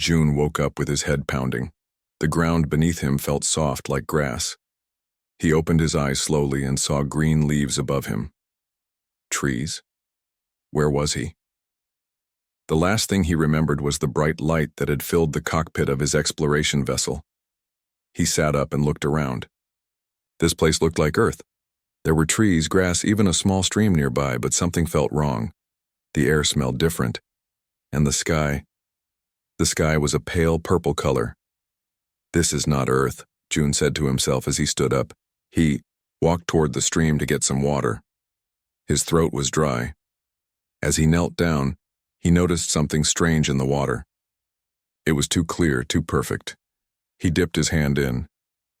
June woke up with his head pounding. The ground beneath him felt soft like grass. He opened his eyes slowly and saw green leaves above him. Trees? Where was he? The last thing he remembered was the bright light that had filled the cockpit of his exploration vessel. He sat up and looked around. This place looked like Earth. There were trees, grass, even a small stream nearby, but something felt wrong. The air smelled different. And the sky was a pale purple color. This is not Earth, June said to himself as he stood up. He walked toward the stream to get some water. His throat was dry. As he knelt down, he noticed something strange in the water. It was too clear, too perfect. He dipped his hand in.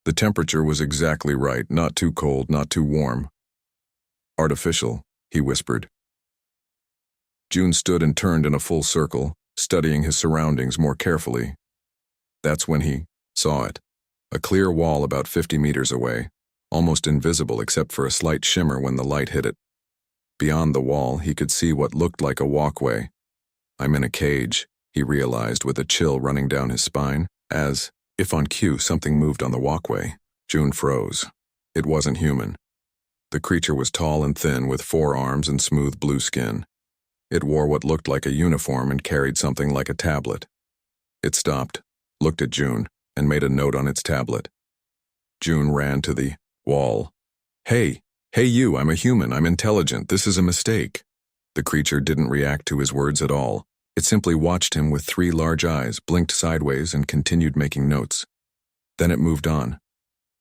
The temperature was exactly right, not too cold, not too warm. Artificial, he whispered. June stood and turned in a full circle, studying his surroundings more carefully. That's when he saw it. A clear wall about 50 meters away, almost invisible except for a slight shimmer when the light hit it. Beyond the wall, he could see what looked like a walkway. I'm in a cage, he realized with a chill running down his spine, as, if on cue, something moved on the walkway. June froze. It wasn't human. The creature was tall and thin with 4 arms and smooth blue skin. It wore what looked like a uniform and carried something like a tablet. It stopped, looked at June, and made a note on its tablet. June ran to the wall. Hey you, I'm a human, I'm intelligent, this is a mistake. The creature didn't react to his words at all. It simply watched him with 3 large eyes, blinked sideways, and continued making notes. Then it moved on.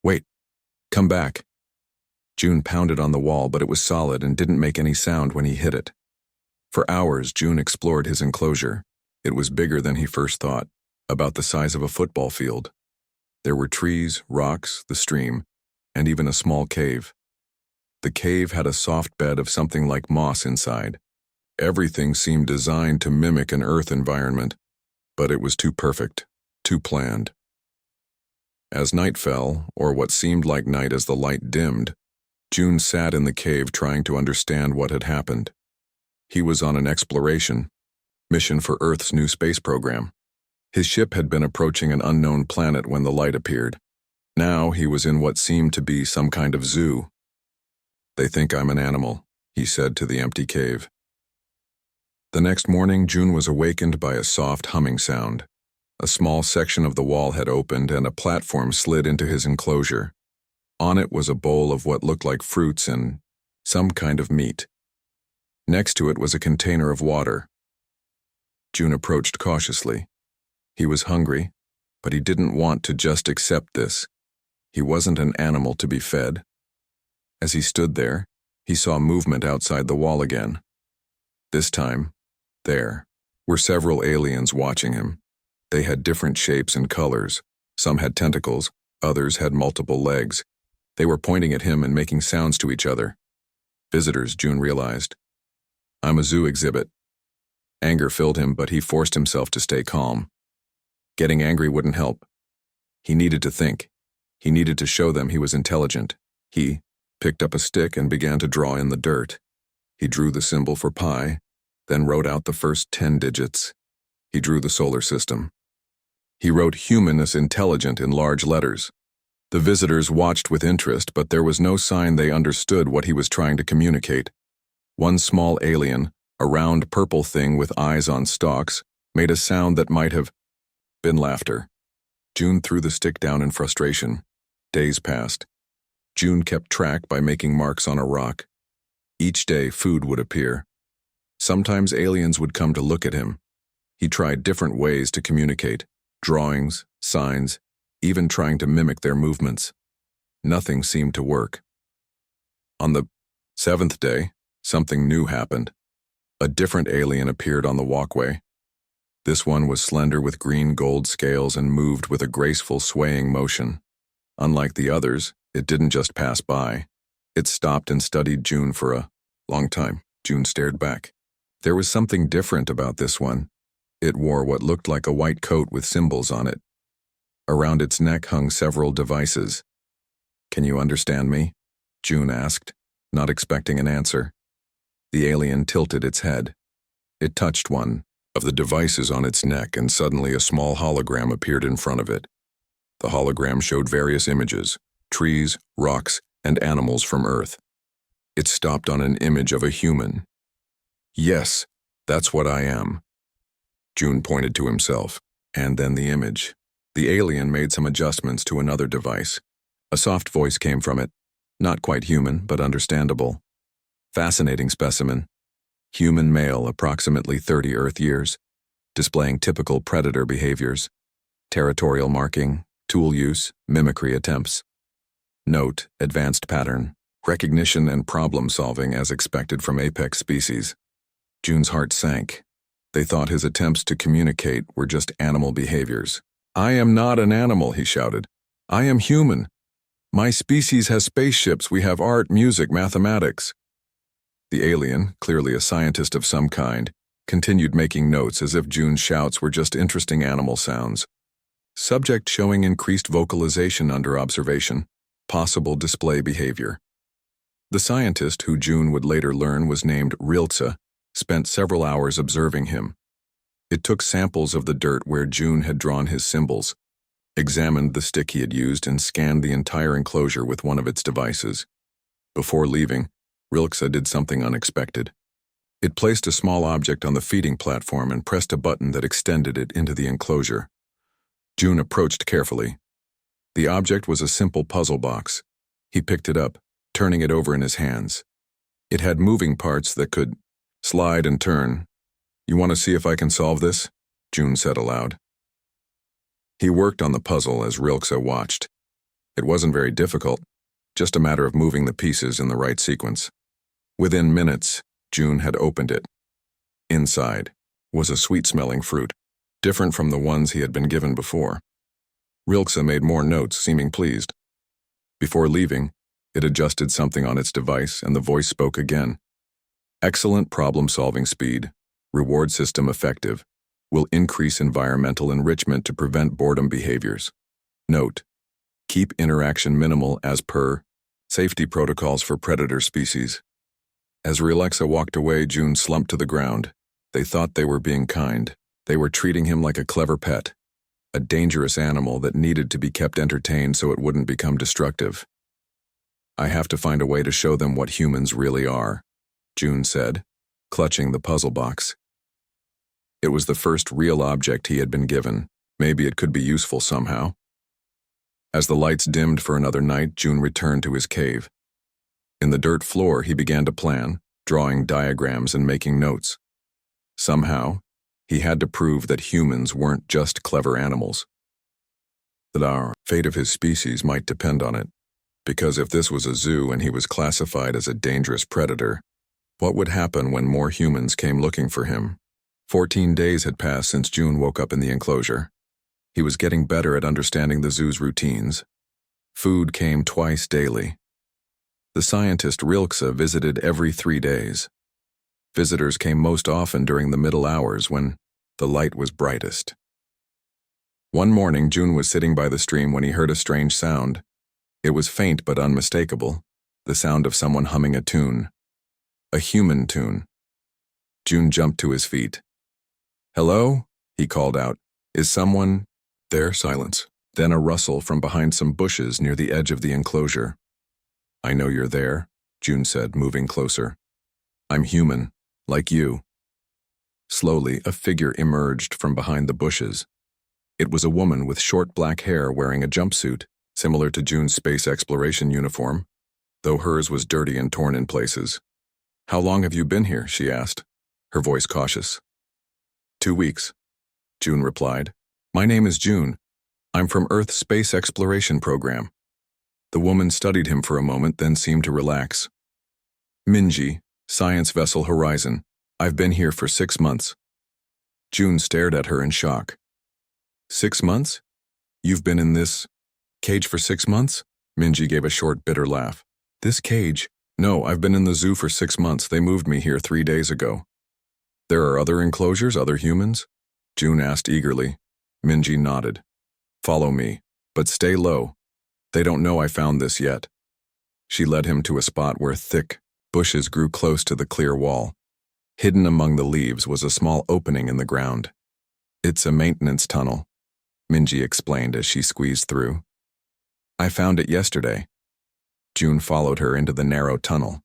Wait, come back. June pounded on the wall, but it was solid and didn't make any sound when he hit it. For hours, June explored his enclosure. It was bigger than he first thought, about the size of a football field. There were trees, rocks, the stream, and even a small cave. The cave had a soft bed of something like moss inside. Everything seemed designed to mimic an Earth environment, but it was too perfect, too planned. As night fell, or what seemed like night as the light dimmed, June sat in the cave trying to understand what had happened. He was on an exploration mission for Earth's new space program. His ship had been approaching an unknown planet when the light appeared. Now he was in what seemed to be some kind of zoo. They think I'm an animal, he said to the empty cave. The next morning, June was awakened by a soft humming sound. A small section of the wall had opened and a platform slid into his enclosure. On it was a bowl of what looked like fruits and some kind of meat. Next to it was a container of water. June approached cautiously. He was hungry, but he didn't want to just accept this. He wasn't an animal to be fed. As he stood there, he saw movement outside the wall again. This time, there were several aliens watching him. They had different shapes and colors. Some had tentacles, others had multiple legs. They were pointing at him and making sounds to each other. Visitors, June realized. I'm a zoo exhibit. Anger filled him, but he forced himself to stay calm. Getting angry wouldn't help. He needed to think. He needed to show them he was intelligent. He picked up a stick and began to draw in the dirt. He drew the symbol for pi, then wrote out the first 10 digits. He drew the solar system. He wrote human as intelligent in large letters. The visitors watched with interest, but there was no sign they understood what he was trying to communicate. One small alien, a round purple thing with eyes on stalks, made a sound that might have been laughter. June threw the stick down in frustration. Days passed. June kept track by making marks on a rock. Each day, food would appear. Sometimes aliens would come to look at him. He tried different ways to communicate, drawings, signs, even trying to mimic their movements. Nothing seemed to work. On the 7th day, something new happened. A different alien appeared on the walkway. This one was slender with green gold scales and moved with a graceful swaying motion. Unlike the others, it didn't just pass by. It stopped and studied June for a long time. June stared back. There was something different about this one. It wore what looked like a white coat with symbols on it. Around its neck hung several devices. Can you understand me? June asked, not expecting an answer. The alien tilted its head. It touched one, of the devices on its neck, and suddenly a small hologram appeared in front of it. The hologram showed various images, trees, rocks, and animals from Earth. It stopped on an image of a human. Yes, that's what I am. June pointed to himself, and then the image. The alien made some adjustments to another device. A soft voice came from it, not quite human, but understandable. Fascinating specimen. Human male, approximately 30 Earth years, displaying typical predator behaviors, territorial marking, tool use, mimicry attempts. Note, advanced pattern, recognition and problem solving as expected from apex species. June's heart sank. They thought his attempts to communicate were just animal behaviors. I am not an animal, he shouted. I am human. My species has spaceships, we have art, music, mathematics. The alien, clearly a scientist of some kind, continued making notes as if June's shouts were just interesting animal sounds. Subject showing increased vocalization under observation, possible display behavior. The scientist, who June would later learn was named Rilza, spent several hours observing him. It took samples of the dirt where June had drawn his symbols, examined the stick he had used, and scanned the entire enclosure with one of its devices. Before leaving, Rilza did something unexpected. It placed a small object on the feeding platform and pressed a button that extended it into the enclosure. June approached carefully. The object was a simple puzzle box. He picked it up, turning it over in his hands. It had moving parts that could slide and turn. You want to see if I can solve this? June said aloud. He worked on the puzzle as Rilza watched. It wasn't very difficult, just a matter of moving the pieces in the right sequence. Within minutes, June had opened it. Inside was a sweet-smelling fruit, different from the ones he had been given before. Rilza made more notes, seeming pleased. Before leaving, it adjusted something on its device, and the voice spoke again. Excellent problem-solving speed, reward system effective, will increase environmental enrichment to prevent boredom behaviors. Note, keep interaction minimal as per safety protocols for predator species. As Rilza walked away, June slumped to the ground. They thought they were being kind. They were treating him like a clever pet, a dangerous animal that needed to be kept entertained so it wouldn't become destructive. I have to find a way to show them what humans really are, June said, clutching the puzzle box. It was the first real object he had been given. Maybe it could be useful somehow. As the lights dimmed for another night, June returned to his cave. In the dirt floor, he began to plan, drawing diagrams and making notes. Somehow, he had to prove that humans weren't just clever animals. That our fate of his species might depend on it, because if this was a zoo and he was classified as a dangerous predator, what would happen when more humans came looking for him? 14 days had passed since June woke up in the enclosure. He was getting better at understanding the zoo's routines. Food came twice daily. The scientist Rilza visited every 3 days. Visitors came most often during the middle hours when the light was brightest. One morning, June was sitting by the stream when he heard a strange sound. It was faint but unmistakable, the sound of someone humming a tune. A human tune. June jumped to his feet. Hello? He called out. Is someone there? Silence. Then a rustle from behind some bushes near the edge of the enclosure. I know you're there, June said, moving closer. I'm human, like you. Slowly, a figure emerged from behind the bushes. It was a woman with short black hair wearing a jumpsuit, similar to June's space exploration uniform, though hers was dirty and torn in places. How long have you been here? She asked, her voice cautious. 2 weeks, June replied. My name is June. I'm from Earth's space exploration program. The woman studied him for a moment, then seemed to relax. Minji, Science Vessel Horizon. I've been here for 6 months. June stared at her in shock. 6 months? You've been in this cage for 6 months? Minji gave a short, bitter laugh. This cage? No, I've been in the zoo for 6 months. They moved me here 3 days ago. There are other enclosures, other humans? June asked eagerly. Minji nodded. Follow me, but stay low. They don't know I found this yet. She led him to a spot where thick bushes grew close to the clear wall. Hidden among the leaves was a small opening in the ground. "It's a maintenance tunnel," Minji explained as she squeezed through. "I found it yesterday." June followed her into the narrow tunnel.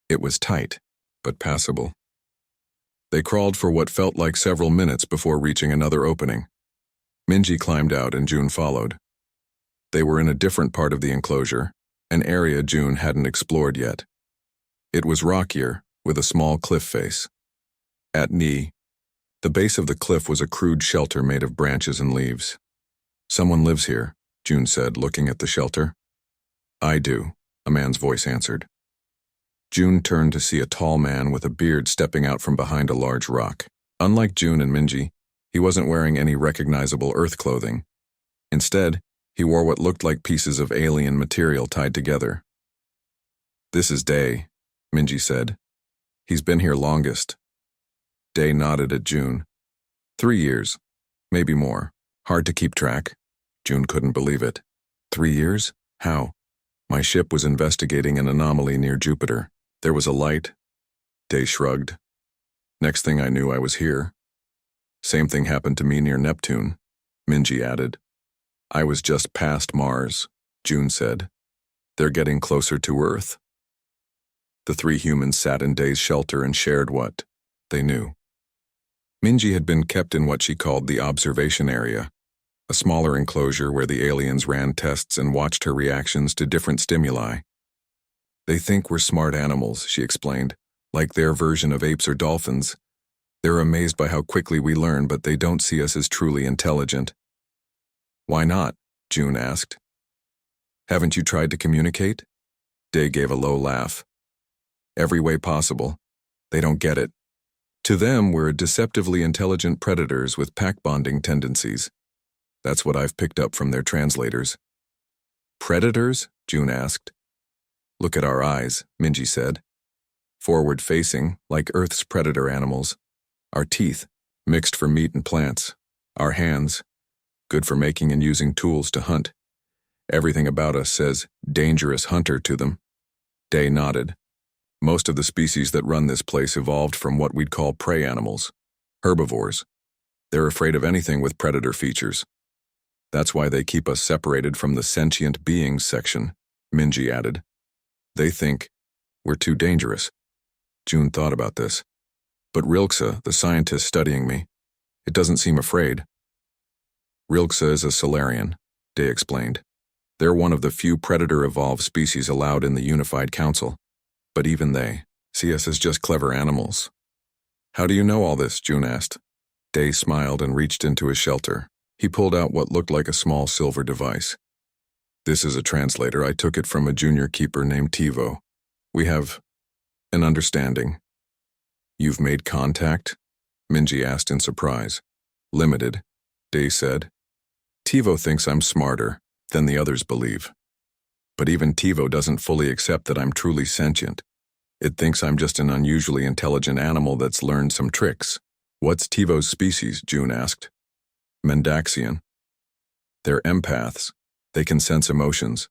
It was tight, but passable. They crawled for what felt like several minutes before reaching another opening. Minji climbed out and June followed. They were in a different part of the enclosure, an area June hadn't explored yet. It was rockier, with a small cliff face. At knee, the base of the cliff was a crude shelter made of branches and leaves. "Someone lives here," June said, looking at the shelter. "I do," a man's voice answered. June turned to see a tall man with a beard stepping out from behind a large rock. Unlike June and Minji, he wasn't wearing any recognizable earth clothing. Instead, he wore what looked like pieces of alien material tied together. "This is Day," Minji said. "He's been here longest." Day nodded at June. 3 years, maybe more. Hard to keep track. June couldn't believe it. 3 years? How? "My ship was investigating an anomaly near Jupiter. There was a light." Day shrugged. "Next thing I knew, I was here." "Same thing happened to me near Neptune," Minji added. "I was just past Mars," June said. "They're getting closer to Earth." The 3 humans sat in Day's shelter and shared what they knew. Minji had been kept in what she called the observation area, a smaller enclosure where the aliens ran tests and watched her reactions to different stimuli. "They think we're smart animals," she explained, "like their version of apes or dolphins. They're amazed by how quickly we learn, but they don't see us as truly intelligent." "Why not?" June asked. "Haven't you tried to communicate?" Day gave a low laugh. "Every way possible. They don't get it. To them, we're deceptively intelligent predators with pack-bonding tendencies. That's what I've picked up from their translators." "Predators?" June asked. "Look at our eyes," Minji said. "Forward-facing, like Earth's predator animals. Our teeth, mixed for meat and plants. Our hands, good for making and using tools to hunt. Everything about us says 'dangerous hunter' to them." Day nodded. "Most of the species that run this place evolved from what we'd call prey animals, herbivores. They're afraid of anything with predator features. That's why they keep us separated from the sentient beings section," Minji added. "They think we're too dangerous." June thought about this. "But Rilksa, the scientist studying me, it doesn't seem afraid." "Rilksa is a Solarian," Day explained. "They're one of the few predator-evolved species allowed in the Unified Council. But even they see us as just clever animals." "How do you know all this?" June asked. Day smiled and reached into his shelter. He pulled out what looked like a small silver device. "This is a translator. I took it from a junior keeper named Tivo. We have an understanding." "You've made contact?" Minji asked in surprise. "Limited," Day said. "Tivo thinks I'm smarter than the others believe. But even Tivo doesn't fully accept that I'm truly sentient. It thinks I'm just an unusually intelligent animal that's learned some tricks." "What's Tivo's species?" June asked. "Mendaxian. They're empaths. They can sense emotions.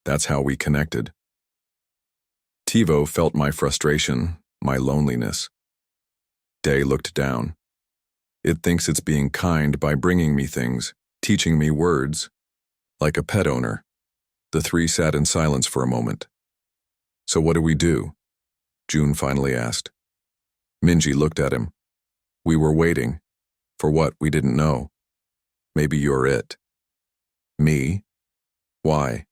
That's how we connected." "Tivo felt my frustration, my loneliness." Day looked down. "It thinks it's being kind by bringing me things, teaching me words, like a pet owner." The 3 sat in silence for a moment. "So what do we do?" June finally asked. Minji looked at him. "We were waiting. For what, we didn't know. Maybe you're it." "Me? Why?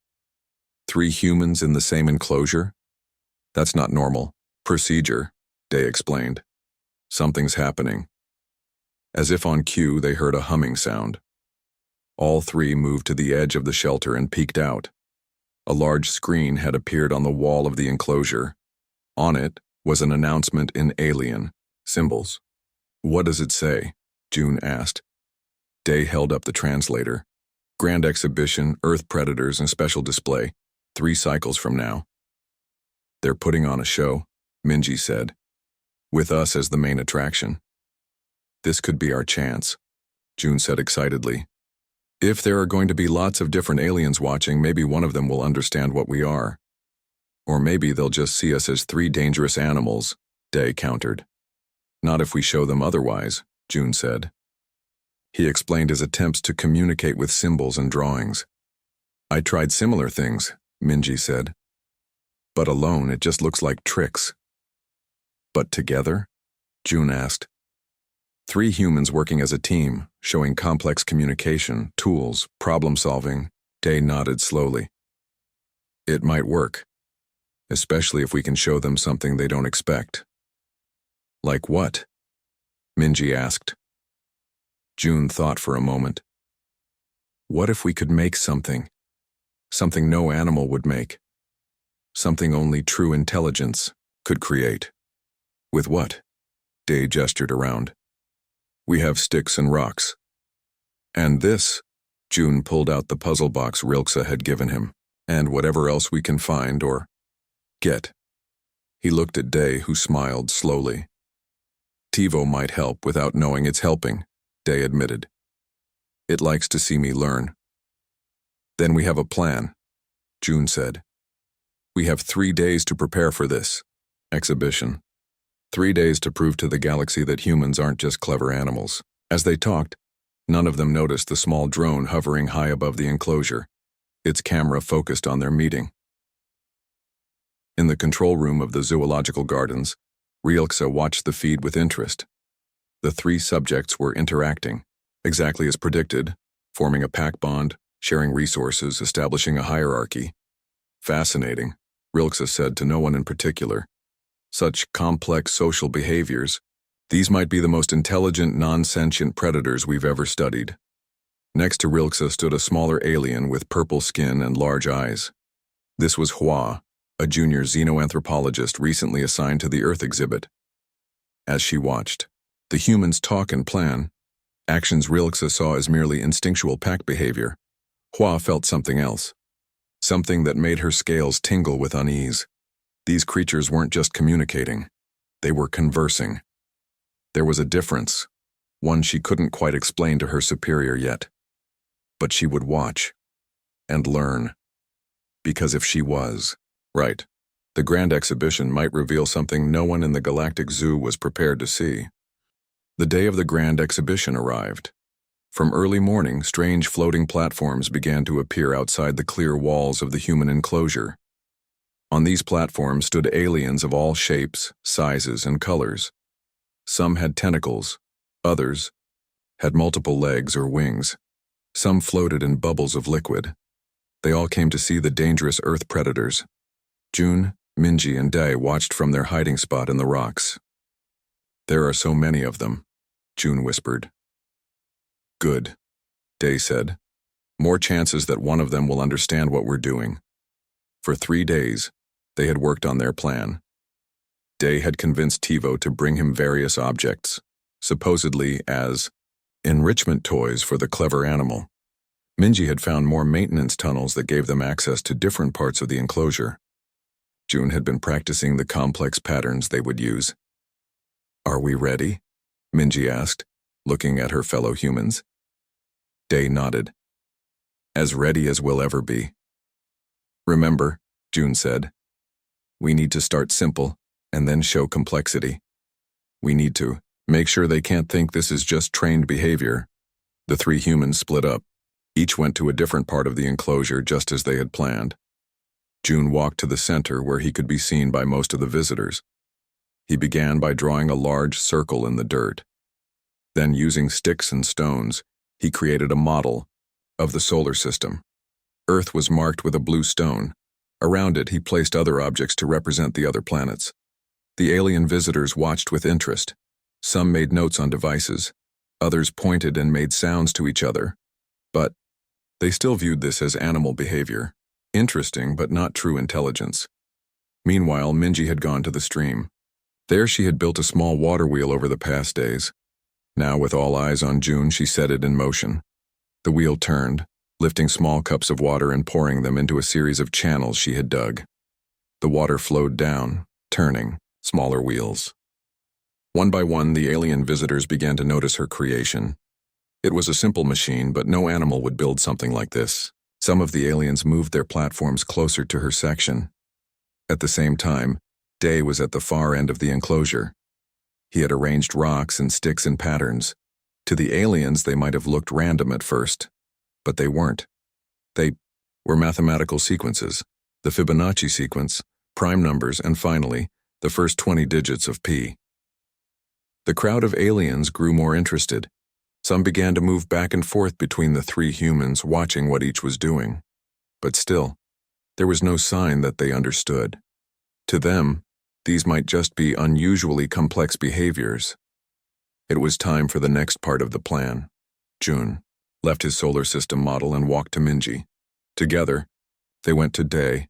3 humans in the same enclosure? That's not normal procedure," Day explained. "Something's happening." As if on cue, they heard a humming sound. All 3 moved to the edge of the shelter and peeked out. A large screen had appeared on the wall of the enclosure. On it was an announcement in alien symbols. "What does it say?" June asked. Day held up the translator. "Grand Exhibition, Earth Predators, and Special Display, 3 cycles from now." "They're putting on a show," Minji said, "with us as the main attraction." "This could be our chance," June said excitedly. "If there are going to be lots of different aliens watching, maybe one of them will understand what we are. Or maybe they'll just see us as 3 dangerous animals," Day countered. Not if we show them otherwise, June said. He explained his attempts to communicate with symbols and drawings. I tried similar things, Minji said. But alone, it just looks like tricks. But together? June asked. 3 humans working as a team, showing complex communication, tools, problem-solving. Day nodded slowly. It might work, especially if we can show them something they don't expect. Like what? Minji asked. June thought for a moment. What if we could make something? Something no animal would make. Something only true intelligence could create. With what? Day gestured around. We have sticks and rocks. And this, June pulled out the puzzle box Rilke had given him, and whatever else we can find or get. He looked at Day, who smiled slowly. TiVo might help without knowing it's helping, Day admitted. It likes to see me learn. Then we have a plan, June said. We have 3 days to prepare for this exhibition. 3 days to prove to the galaxy that humans aren't just clever animals. As they talked, none of them noticed the small drone hovering high above the enclosure, its camera focused on their meeting. In the control room of the zoological gardens, Rilke watched the feed with interest. The 3 subjects were interacting, exactly as predicted, forming a pack bond, sharing resources, establishing a hierarchy. Fascinating, Rilke said to no one in particular. Such complex social behaviors. These might be the most intelligent, non-sentient predators we've ever studied. Next to Rilke stood a smaller alien with purple skin and large eyes. This was HFY, a junior xenoanthropologist recently assigned to the Earth exhibit. As she watched, the humans talk and plan, actions Rilke saw as merely instinctual pack behavior. HFY felt something else. Something that made her scales tingle with unease. These creatures weren't just communicating. They were conversing. There was a difference, one she couldn't quite explain to her superior yet. But she would watch and learn. Because if she was right, the grand exhibition might reveal something no one in the Galactic Zoo was prepared to see. The day of the grand exhibition arrived. From early morning, strange floating platforms began to appear outside the clear walls of the human enclosure. On these platforms stood aliens of all shapes, sizes, and colors. Some had tentacles, others had multiple legs or wings. Some floated in bubbles of liquid. They all came to see the dangerous Earth predators. June, Minji, and Day watched from their hiding spot in the rocks. There are so many of them, June whispered. Good, Day said. More chances that one of them will understand what we're doing. For 3 days, they had worked on their plan. Day had convinced TiVo to bring him various objects, supposedly as enrichment toys for the clever animal. Minji had found more maintenance tunnels that gave them access to different parts of the enclosure. June had been practicing the complex patterns they would use. Are we ready? Minji asked, looking at her fellow humans. Day nodded. As ready as we'll ever be. Remember, June said, we need to start simple and then show complexity. We need to make sure they can't think this is just trained behavior. The 3 humans split up. Each went to a different part of the enclosure just as they had planned. June walked to the center where he could be seen by most of the visitors. He began by drawing a large circle in the dirt. Then, using sticks and stones, he created a model of the solar system. Earth was marked with a blue stone. Around it, he placed other objects to represent the other planets. The alien visitors watched with interest. Some made notes on devices. Others pointed and made sounds to each other. But they still viewed this as animal behavior. Interesting, but not true intelligence. Meanwhile, Minji had gone to the stream. There she had built a small water wheel over the past days. Now, with all eyes on June, she set it in motion. The wheel turned, lifting small cups of water and pouring them into a series of channels she had dug. The water flowed down, turning smaller wheels. One by one, the alien visitors began to notice her creation. It was a simple machine, but no animal would build something like this. Some of the aliens moved their platforms closer to her section. At the same time, Day was at the far end of the enclosure. He had arranged rocks and sticks in patterns. To the aliens, they might have looked random at first, but they weren't. They were mathematical sequences, the Fibonacci sequence, prime numbers, and finally, the first 20 digits of P. The crowd of aliens grew more interested. Some began to move back and forth between the three humans, watching what each was doing. But still, there was no sign that they understood. To them, these might just be unusually complex behaviors. It was time for the next part of the plan. June left his solar system model and walked to Minji. Together, they went to Day.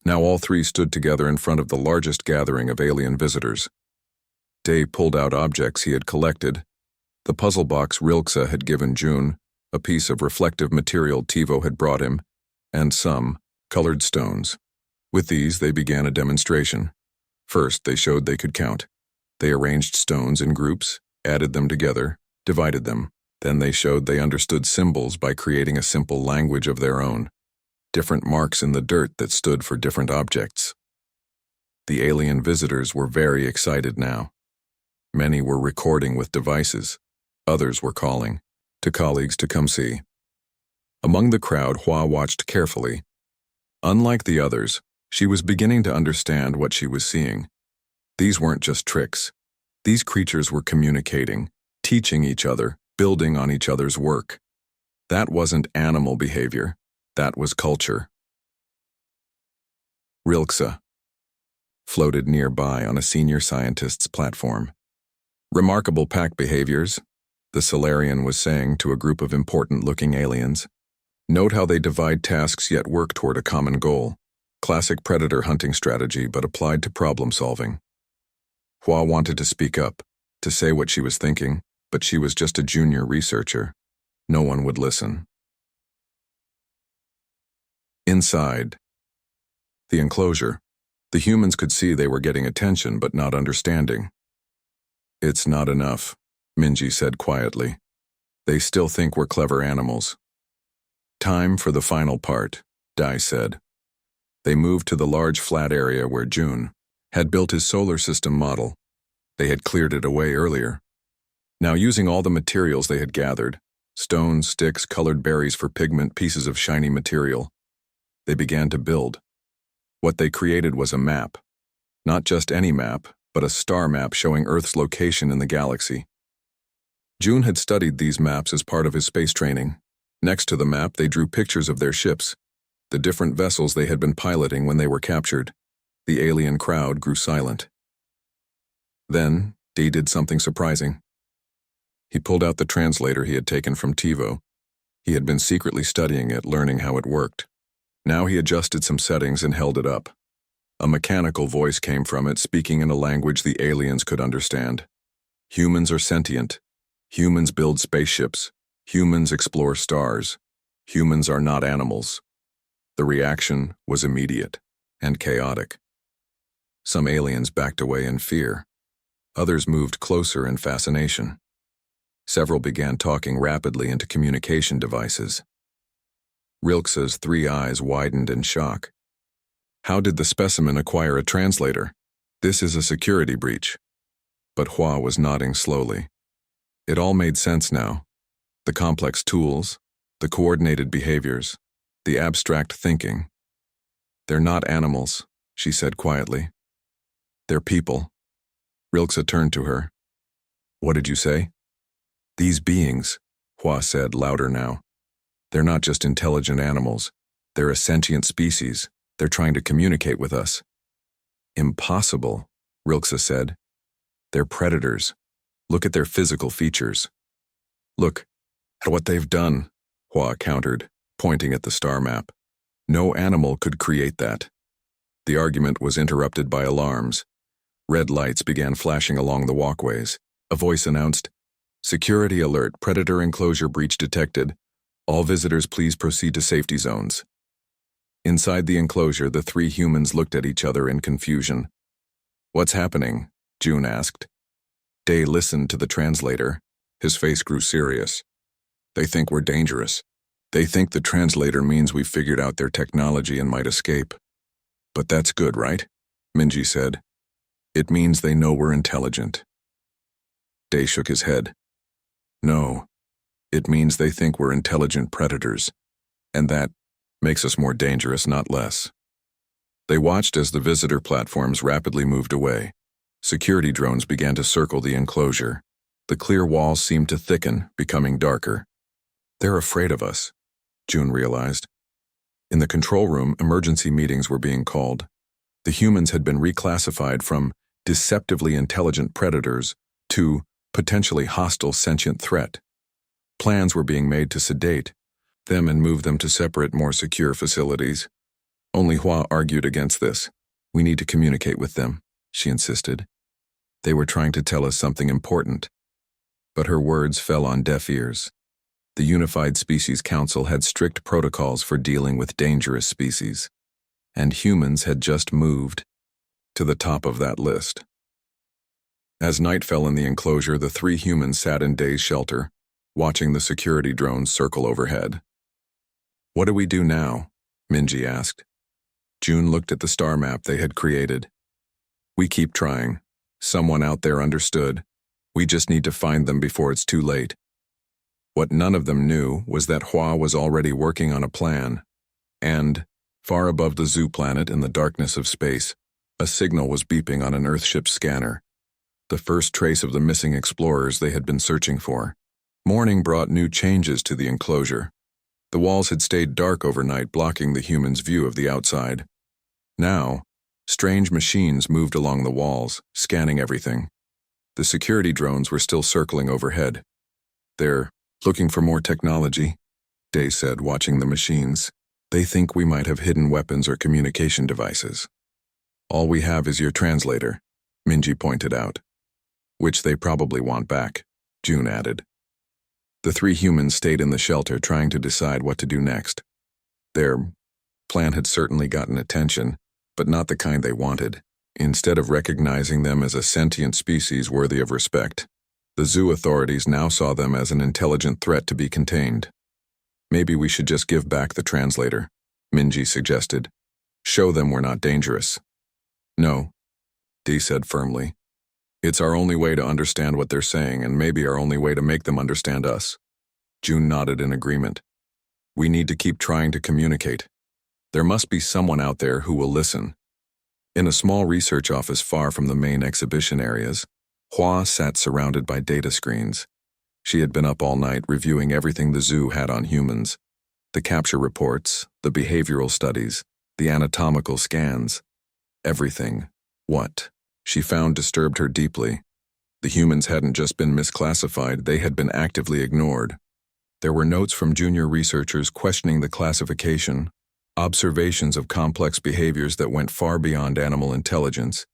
Now all three stood together in front of the largest gathering of alien visitors. Day pulled out objects he had collected. The puzzle box Rilke had given June, a piece of reflective material Tivo had brought him, and some colored stones. With these, they began a demonstration. First, they showed they could count. They arranged stones in groups, added them together, divided them. Then they showed they understood symbols by creating a simple language of their own. Different marks in the dirt that stood for different objects. The alien visitors were very excited now. Many were recording with devices. Others were calling to colleagues to come see. Among the crowd, Hua watched carefully. Unlike the others, she was beginning to understand what she was seeing. These weren't just tricks. These creatures were communicating, teaching each other, building on each other's work. That wasn't animal behavior. That was culture. Rilke floated nearby on a senior scientist's platform. Remarkable pack behaviors, the Solarian was saying to a group of important-looking aliens. Note how they divide tasks yet work toward a common goal. Classic predator hunting strategy, but applied to problem-solving. Hua wanted to speak up, to say what she was thinking, but she was just a junior researcher. No one would listen. Inside the enclosure, the humans could see they were getting attention but not understanding. It's not enough, Minji said quietly. They still think we're clever animals. Time for the final part, Dai said. They moved to the large flat area where June had built his solar system model. They had cleared it away earlier. Now, using all the materials they had gathered, stones, sticks, colored berries for pigment, pieces of shiny material, they began to build. What they created was a map. Not just any map, but a star map showing Earth's location in the galaxy. June had studied these maps as part of his space training. Next to the map, they drew pictures of their ships, the different vessels they had been piloting when they were captured. The alien crowd grew silent. Then, Dee did something surprising. He pulled out the translator he had taken from Tivo. He had been secretly studying it, learning how it worked. Now he adjusted some settings and held it up. A mechanical voice came from it, speaking in a language the aliens could understand. Humans are sentient. Humans build spaceships. Humans explore stars. Humans are not animals. The reaction was immediate and chaotic. Some aliens backed away in fear. Others moved closer in fascination. Several began talking rapidly into communication devices. Rilke's 3 eyes widened in shock. How did the specimen acquire a translator? This is a security breach. But Hua was nodding slowly. It all made sense now. The complex tools, the coordinated behaviors, the abstract thinking. They're not animals, she said quietly. They're people. Rilke turned to her. What did you say? These beings, Hua said louder now. They're not just intelligent animals. They're a sentient species. They're trying to communicate with us. Impossible, Rilke said. They're predators. Look at their physical features. Look at what they've done, Hua countered, pointing at the star map. No animal could create that. The argument was interrupted by alarms. Red lights began flashing along the walkways. A voice announced, "Security alert, predator enclosure breach detected. All visitors please proceed to safety zones." Inside the enclosure, the 3 humans looked at each other in confusion. What's happening? June asked. Day listened to the translator. His face grew serious. They think we're dangerous. They think the translator means we've figured out their technology and might escape. But that's good, right? Minji said. It means they know we're intelligent. Day shook his head. No, it means they think we're intelligent predators, and that makes us more dangerous, not less. They watched as the visitor platforms rapidly moved away. Security drones began to circle the enclosure. The clear walls seemed to thicken, becoming darker. They're afraid of us, June realized. In the control room, emergency meetings were being called. The humans had been reclassified from deceptively intelligent predators to potentially hostile sentient threat. Plans were being made to sedate them and move them to separate, more secure facilities. Only Hua argued against this. We need to communicate with them, she insisted. They were trying to tell us something important. But her words fell on deaf ears. The Unified Species Council had strict protocols for dealing with dangerous species, and humans had just moved to the top of that list. As night fell in the enclosure, the three humans sat in Day's shelter, watching the security drones circle overhead. What do we do now? Minji asked. June looked at the star map they had created. We keep trying. Someone out there understood. We just need to find them before it's too late. What none of them knew was that Hua was already working on a plan, and, far above the zoo planet in the darkness of space, a signal was beeping on an Earthship scanner, the first trace of the missing explorers they had been searching for. Morning brought new changes to the enclosure. The walls had stayed dark overnight, blocking the humans' view of the outside. Now, strange machines moved along the walls, scanning everything. The security drones were still circling overhead. They're looking for more technology, Day said, watching the machines. They think we might have hidden weapons or communication devices. All we have is your translator, Minji pointed out. Which they probably want back, June added. The three humans stayed in the shelter, trying to decide what to do next. Their plan had certainly gotten attention, but not the kind they wanted. Instead of recognizing them as a sentient species worthy of respect, the zoo authorities now saw them as an intelligent threat to be contained. Maybe we should just give back the translator, Minji suggested. Show them we're not dangerous. No, Dee said firmly. It's our only way to understand what they're saying, and maybe our only way to make them understand us. June nodded in agreement. We need to keep trying to communicate. There must be someone out there who will listen. In a small research office far from the main exhibition areas, Hua sat surrounded by data screens. She had been up all night reviewing everything the zoo had on humans. The capture reports, the behavioral studies, the anatomical scans. Everything. What she found disturbed her deeply. The humans hadn't just been misclassified, they had been actively ignored. There were notes from junior researchers questioning the classification, observations of complex behaviors that went far beyond animal intelligence,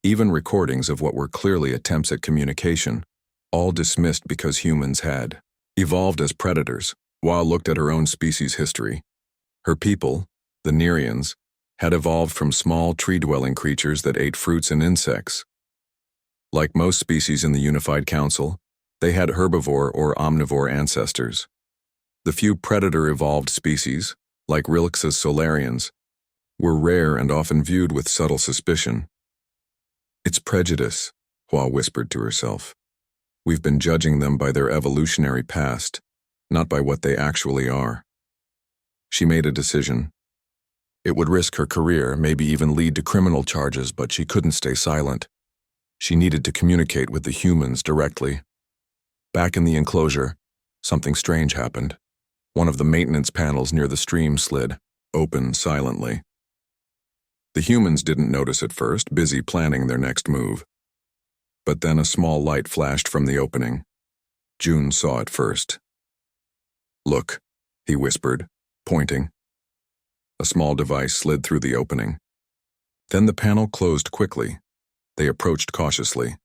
even recordings of what were clearly attempts at communication, all dismissed because humans had evolved as predators. Hua looked at her own species' history. Her people, the Nerians, had evolved from small tree-dwelling creatures that ate fruits and insects. Like most species in the Unified Council, they had herbivore or omnivore ancestors. The few predator-evolved species, like Rilix's solarians, were rare and often viewed with subtle suspicion. It's prejudice, Hua whispered to herself. We've been judging them by their evolutionary past, not by what they actually are. She made a decision. It would risk her career, maybe even lead to criminal charges, but she couldn't stay silent. She needed to communicate with the humans directly. Back in the enclosure, something strange happened. One of the maintenance panels near the stream slid, open silently. The humans didn't notice at first, busy planning their next move. But then a small light flashed from the opening. June saw it first. Look, he whispered, pointing. A small device slid through the opening. Then the panel closed quickly. They approached cautiously.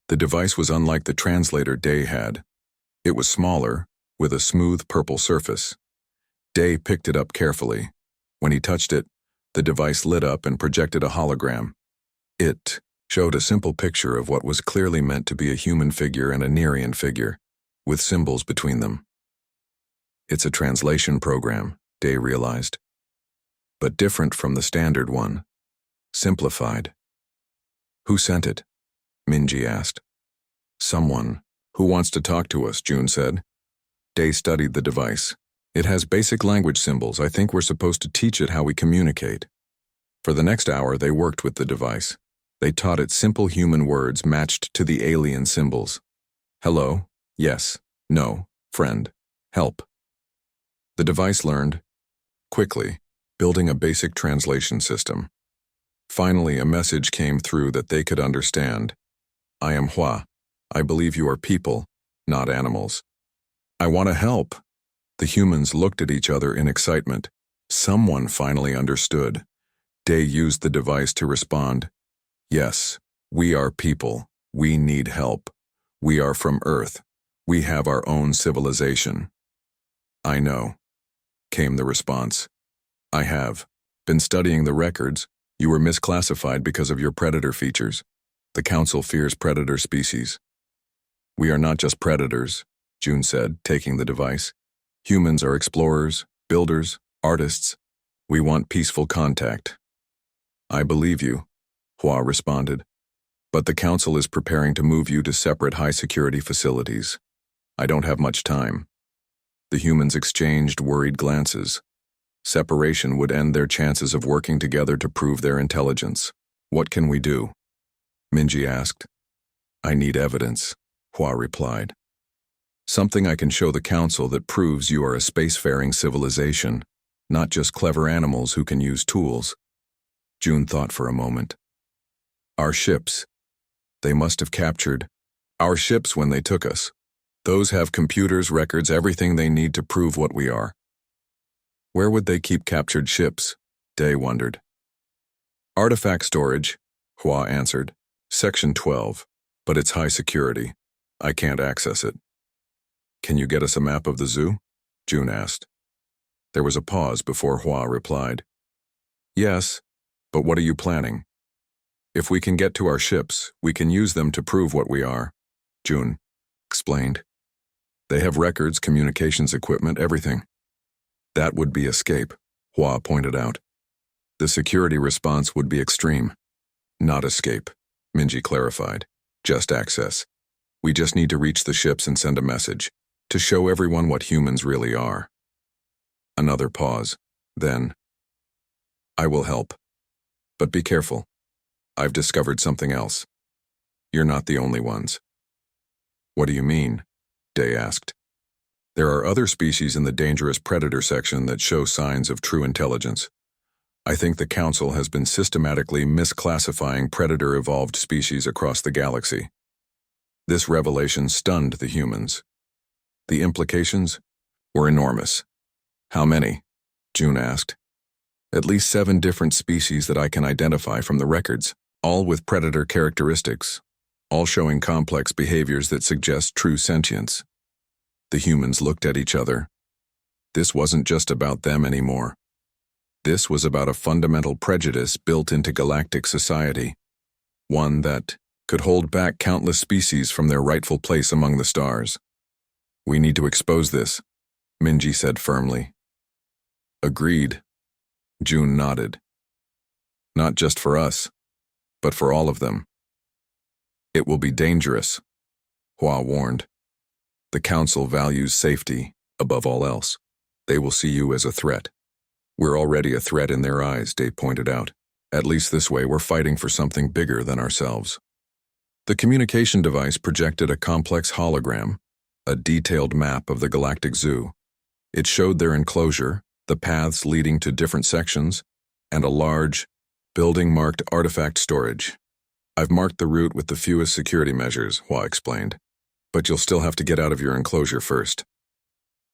The device was unlike the translator Day had. It was smaller, with a smooth purple surface. Day picked it up carefully. When he touched it, the device lit up and projected a hologram. It showed a simple picture of what was clearly meant to be a human figure and a Nerian figure, with symbols between them. It's a translation program, Day realized. But different from the standard one. Simplified. Who sent it? Minji asked. Someone who wants to talk to us, June said. Day studied the device. It has basic language symbols. I think we're supposed to teach it how we communicate. For the next hour, they worked with the device. They taught it simple human words matched to the alien symbols. Hello, yes, no, friend, help. The device learned quickly, building a basic translation system. Finally, a message came through that they could understand. I am Hua. I believe you are people, not animals. I want to help. The humans looked at each other in excitement. Someone finally understood. Day used the device to respond. Yes, we are people. We need help. We are from Earth. We have our own civilization. I know, came the response. I have been studying the records. You were misclassified because of your predator features. The Council fears predator species. We are not just predators, June said, taking the device. Humans are explorers, builders, artists. We want peaceful contact. I believe you, Hua responded. But the Council is preparing to move you to separate high-security facilities. I don't have much time. The humans exchanged worried glances. Separation would end their chances of working together to prove their intelligence. What can we do? Minji asked. I need evidence, Hua replied. Something I can show the Council that proves you are a spacefaring civilization, not just clever animals who can use tools. June thought for a moment. Our ships. They must have captured our ships when they took us. Those have computers, records, everything they need to prove what we are. Where would they keep captured ships? Day wondered. Artifact storage, Hua answered. Section 12, but it's high security. I can't access it. Can you get us a map of the zoo? June asked. There was a pause before Hua replied. Yes, but what are you planning? If we can get to our ships, we can use them to prove what we are, June explained. They have records, communications equipment, everything. That would be escape, Hua pointed out. The security response would be extreme. Not escape, Minji clarified. Just access. We just need to reach the ships and send a message, to show everyone what humans really are. Another pause. Then, I will help. But be careful. I've discovered something else. You're not the only ones. What do you mean? Day asked. There are other species in the dangerous predator section that show signs of true intelligence. I think the Council has been systematically misclassifying predator-evolved species across the galaxy. This revelation stunned the humans. The implications were enormous. How many? June asked. At least 7 different species that I can identify from the records, all with predator characteristics, all showing complex behaviors that suggest true sentience. The humans looked at each other. This wasn't just about them anymore. This was about a fundamental prejudice built into galactic society, one that could hold back countless species from their rightful place among the stars. We need to expose this, Minji said firmly. Agreed. June nodded. Not just for us, but for all of them. It will be dangerous, Hua warned. The Council values safety above all else. They will see you as a threat. We're already a threat in their eyes, Day pointed out. At least this way we're fighting for something bigger than ourselves. The communication device projected a complex hologram, a detailed map of the Galactic Zoo. It showed their enclosure, the paths leading to different sections, and a large building marked artifact storage. I've marked the route with the fewest security measures, Hua explained, but you'll still have to get out of your enclosure first.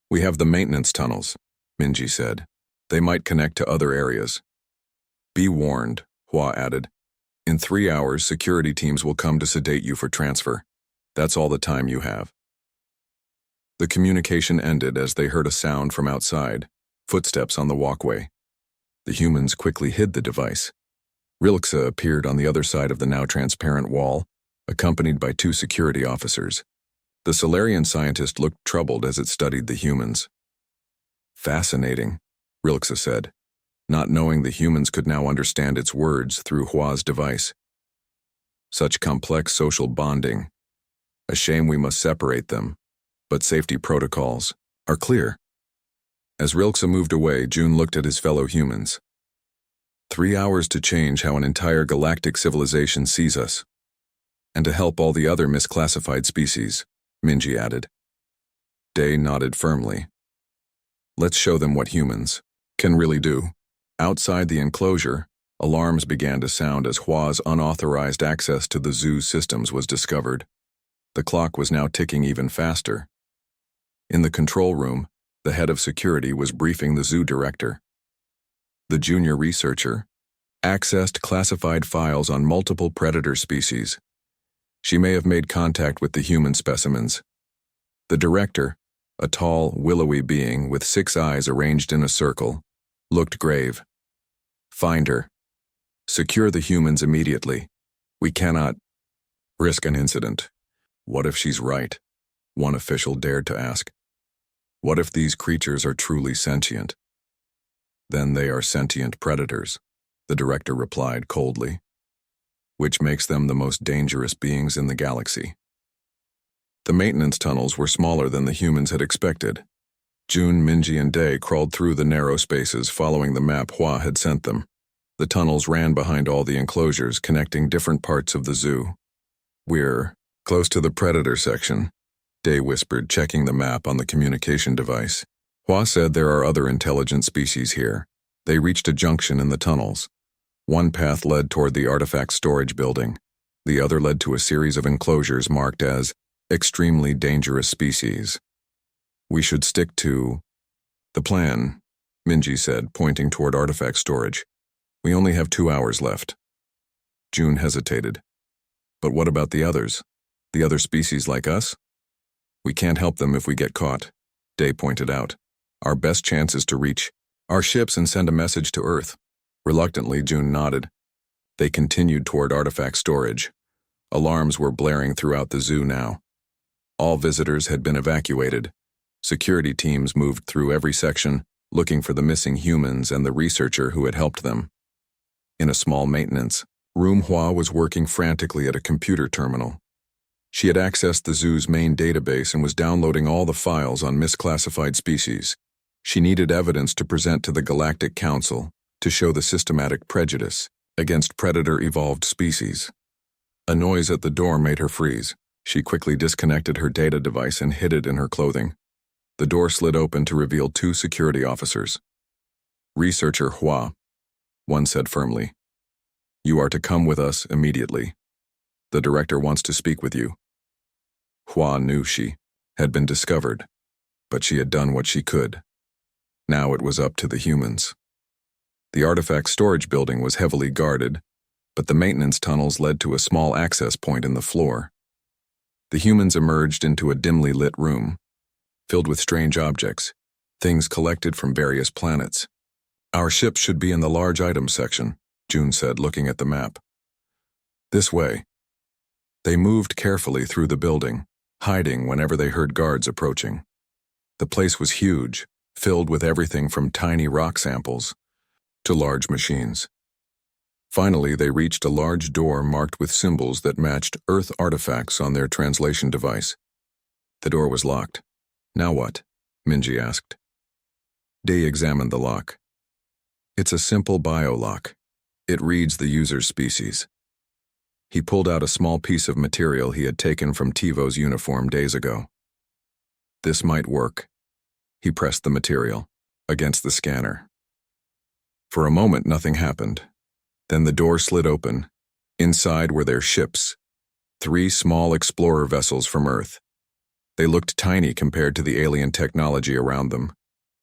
We have the maintenance tunnels, Minji said. They might connect to other areas. Be warned, Hua added. In 3 hours, security teams will come to sedate you for transfer. That's all the time you have. The communication ended as they heard a sound from outside, footsteps on the walkway. The humans quickly hid the device. Rilxa appeared on the other side of the now transparent wall, accompanied by 2 security officers. The Solarian scientist looked troubled as it studied the humans. Fascinating, Rilxa said, not knowing the humans could now understand its words through Hua's device. Such complex social bonding. A shame we must separate them, but safety protocols are clear. As Rilxa moved away, June looked at his fellow humans. 3 hours to change how an entire galactic civilization sees us. And to help all the other misclassified species, Minji added. Day nodded firmly. Let's show them what humans can really do. Outside the enclosure, alarms began to sound as Hua's unauthorized access to the zoo's systems was discovered. The clock was now ticking even faster. In the control room, the head of security was briefing the zoo director. The junior researcher accessed classified files on multiple predator species. She may have made contact with the human specimens. The director, a tall, willowy being with 6 eyes arranged in a circle, looked grave. Find her. Secure the humans immediately. We cannot risk an incident. What if she's right? One official dared to ask. What if these creatures are truly sentient? Then they are sentient predators, the director replied coldly, which makes them the most dangerous beings in the galaxy. The maintenance tunnels were smaller than the humans had expected. June, Minji, and Day crawled through the narrow spaces following the map Hua had sent them. The tunnels ran behind all the enclosures, connecting different parts of the zoo. We're close to the predator section, Day whispered, checking the map on the communication device. Hua said there are other intelligent species here. They reached a junction in the tunnels. One path led toward the artifact storage building. The other led to a series of enclosures marked as extremely dangerous species. We should stick to the plan, Minji said, pointing toward artifact storage. We only have 2 hours left. June hesitated. But what about the others? The other species like us? We can't help them if we get caught, Day pointed out. Our best chance is to reach our ships and send a message to Earth. Reluctantly, June nodded. They continued toward artifact storage. Alarms were blaring throughout the zoo now. All visitors had been evacuated. Security teams moved through every section, looking for the missing humans and the researcher who had helped them. In a small maintenance room, Hua was working frantically at a computer terminal. She had accessed the zoo's main database and was downloading all the files on misclassified species. She needed evidence to present to the Galactic Council to show the systematic prejudice against predator-evolved species. A noise at the door made her freeze. She quickly disconnected her data device and hid it in her clothing. The door slid open to reveal 2 security officers. Researcher Hua, one said firmly. You are to come with us immediately. The director wants to speak with you. Hua knew she had been discovered, but she had done what she could. Now it was up to the humans. The artifact storage building was heavily guarded, but the maintenance tunnels led to a small access point in the floor. The humans emerged into a dimly lit room, filled with strange objects, things collected from various planets. Our ship should be in the large items section, June said, looking at the map. This way. They moved carefully through the building, hiding whenever they heard guards approaching. The place was huge, filled with everything from tiny rock samples to large machines. Finally, they reached a large door marked with symbols that matched Earth artifacts on their translation device. The door was locked. Now what? Minji asked. Day examined the lock. It's a simple bio-lock. It reads the user's species. He pulled out a small piece of material he had taken from Tivo's uniform days ago. This might work. He pressed the material against the scanner. For a moment, nothing happened. Then the door slid open. Inside were their ships, 3 small explorer vessels from Earth. They looked tiny compared to the alien technology around them,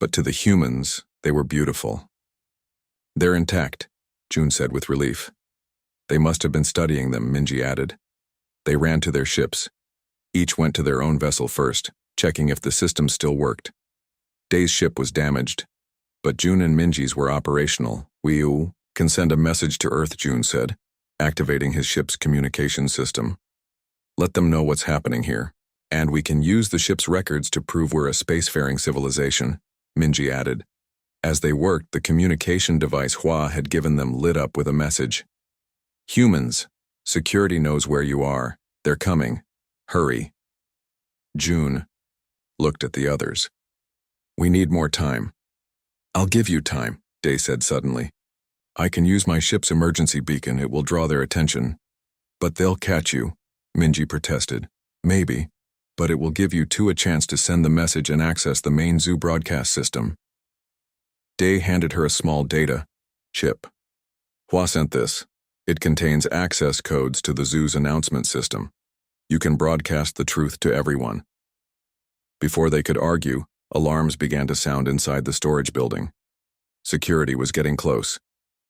but to the humans, they were beautiful. They're intact, June said with relief. They must have been studying them, Minji added. They ran to their ships. Each went to their own vessel first, checking if the system still worked. Day's ship was damaged, but June and Minji's were operational. We can send a message to Earth, June said, activating his ship's communication system. Let them know what's happening here, and we can use the ship's records to prove we're a spacefaring civilization, Minji added. As they worked, the communication device Hua had given them lit up with a message. Humans, security knows where you are. They're coming. Hurry. June looked at the others. We need more time. I'll give you time, Day said suddenly. I can use my ship's emergency beacon. It will draw their attention. But they'll catch you, Minji protested. Maybe, but it will give you two a chance to send the message and access the main zoo broadcast system. Day handed her a small data chip. Hua sent this. It contains access codes to the zoo's announcement system. You can broadcast the truth to everyone. Before they could argue, alarms began to sound inside the storage building. Security was getting close.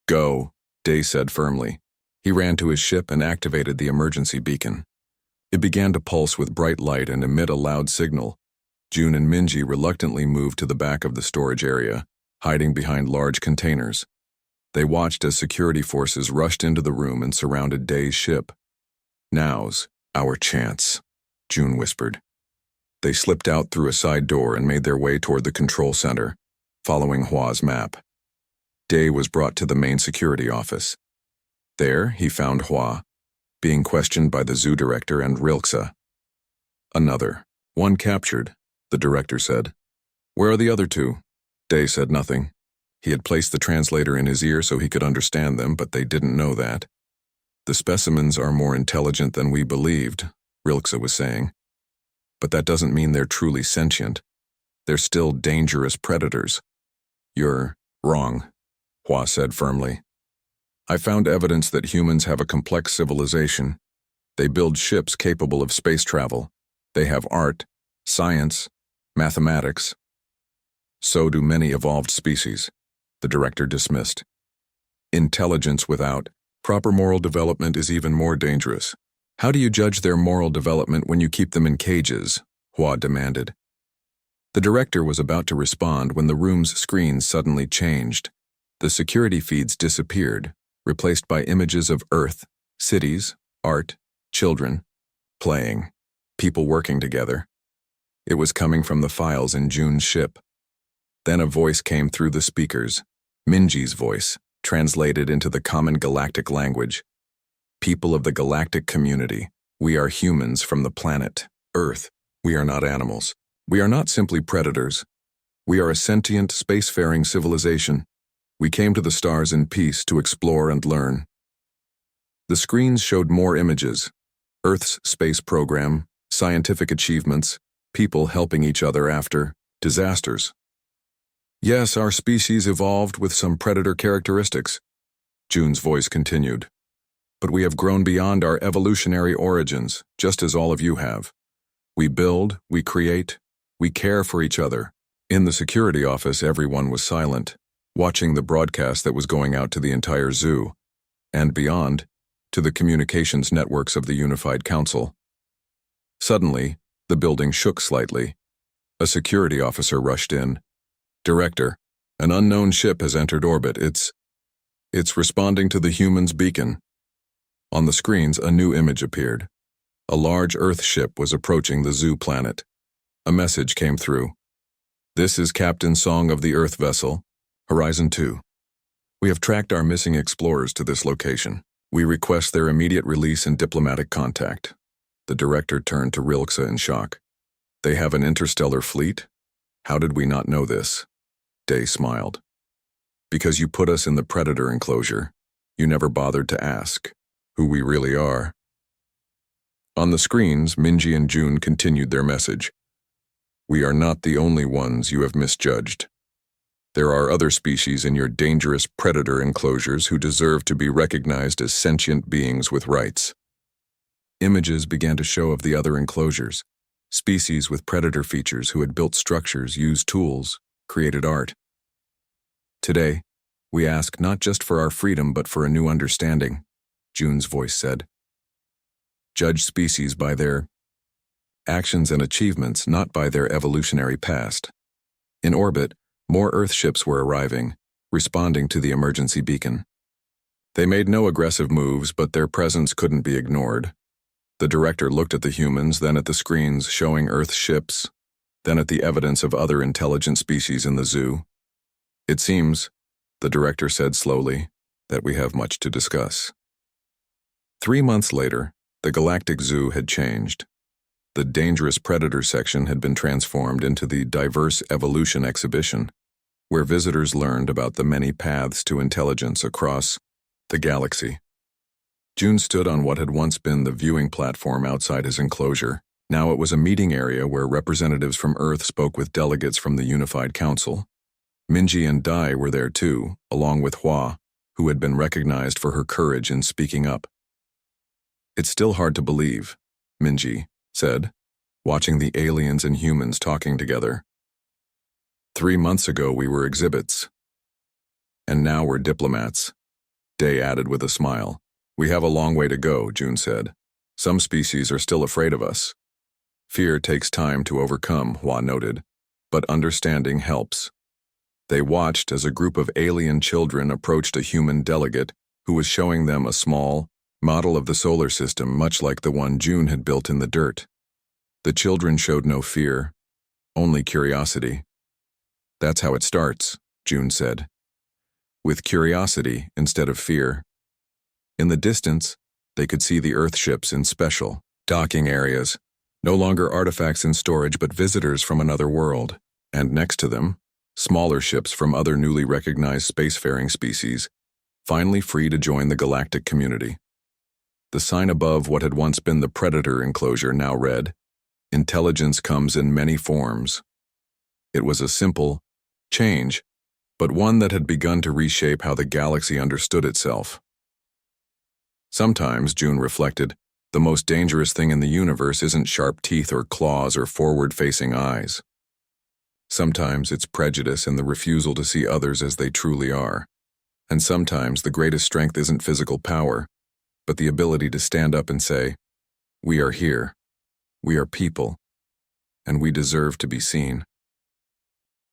Go, Day said firmly. He ran to his ship and activated the emergency beacon. It began to pulse with bright light and emit a loud signal. June and Minji reluctantly moved to the back of the storage area, hiding behind large containers. They watched as security forces rushed into the room and surrounded Day's ship. Now's our chance, June whispered. They slipped out through a side door and made their way toward the control center, following Hua's map. Day was brought to the main security office. There, he found Hua, being questioned by the zoo director and Rilxa. Another. One captured, the director said. Where are the other two? Day said nothing. He had placed the translator in his ear so he could understand them, but they didn't know that. The specimens are more intelligent than we believed, Rilxa was saying. But that doesn't mean they're truly sentient. They're still dangerous predators. You're wrong, Hua said firmly. I found evidence that humans have a complex civilization. They build ships capable of space travel. They have art, science, mathematics. So do many evolved species, the director dismissed. Intelligence without proper moral development is even more dangerous. How do you judge their moral development when you keep them in cages? Hua demanded. The director was about to respond when the room's screens suddenly changed. The security feeds disappeared, replaced by images of Earth, cities, art, children, playing, people working together. It was coming from the files in June's ship. Then a voice came through the speakers, Minji's voice, translated into the common galactic language. People of the galactic community, we are humans from the planet Earth. We are not animals. We are not simply predators. We are a sentient, spacefaring civilization. We came to the stars in peace to explore and learn. The screens showed more images: Earth's space program, scientific achievements, people helping each other after disasters. Yes, our species evolved with some predator characteristics, June's voice continued. But we have grown beyond our evolutionary origins, just as all of you have. We build, we create, we care for each other. In the security office, everyone was silent, watching the broadcast that was going out to the entire zoo, and beyond, to the communications networks of the Unified Council. Suddenly, the building shook slightly. A security officer rushed in. Director, an unknown ship has entered orbit. It's responding to the human's beacon. On the screens, a new image appeared. A large Earth ship was approaching the zoo planet. A message came through. This is Captain Song of the Earth vessel, Horizon 2. We have tracked our missing explorers to this location. We request their immediate release and diplomatic contact. The director turned to Rilxa in shock. They have an interstellar fleet? How did we not know this? Day smiled. Because you put us in the predator enclosure. You never bothered to ask who we really are. On the screens, Minji and June continued their message. We are not the only ones you have misjudged. There are other species in your dangerous predator enclosures who deserve to be recognized as sentient beings with rights. Images began to show of the other enclosures, species with predator features who had built structures, used tools, created art. Today, we ask not just for our freedom but for a new understanding, June's voice said. Judge species by their actions and achievements, not by their evolutionary past. In orbit, more Earth ships were arriving, responding to the emergency beacon. They made no aggressive moves, but their presence couldn't be ignored. The director looked at the humans, then at the screens showing Earth ships, then at the evidence of other intelligent species in the zoo. It seems, the director said slowly, that we have much to discuss. 3 months later, the Galactic Zoo had changed. The Dangerous Predator section had been transformed into the Diverse Evolution exhibition, where visitors learned about the many paths to intelligence across the galaxy. June stood on what had once been the viewing platform outside his enclosure. Now it was a meeting area where representatives from Earth spoke with delegates from the Unified Council. Minji and Dai were there too, along with Hua, who had been recognized for her courage in speaking up. "It's still hard to believe," Minji said, watching the aliens and humans talking together. 3 months ago we were exhibits. And now we're diplomats," Dai added with a smile. "We have a long way to go," June said. "Some species are still afraid of us." "Fear takes time to overcome," Hua noted, "but understanding helps." They watched as a group of alien children approached a human delegate who was showing them a small model of the solar system much like the one June had built in the dirt. The children showed no fear, only curiosity. "That's how it starts," June said. "With curiosity instead of fear." In the distance, they could see the Earth ships in special docking areas, no longer artifacts in storage but visitors from another world, and next to them, smaller ships from other newly recognized spacefaring species, finally free to join the galactic community. The sign above what had once been the Predator enclosure now read, "Intelligence comes in many forms." It was a simple change, but one that had begun to reshape how the galaxy understood itself. Sometimes, June reflected, the most dangerous thing in the universe isn't sharp teeth or claws or forward-facing eyes. Sometimes it's prejudice and the refusal to see others as they truly are. And sometimes the greatest strength isn't physical power, but the ability to stand up and say, "We are here. We are people. And we deserve to be seen."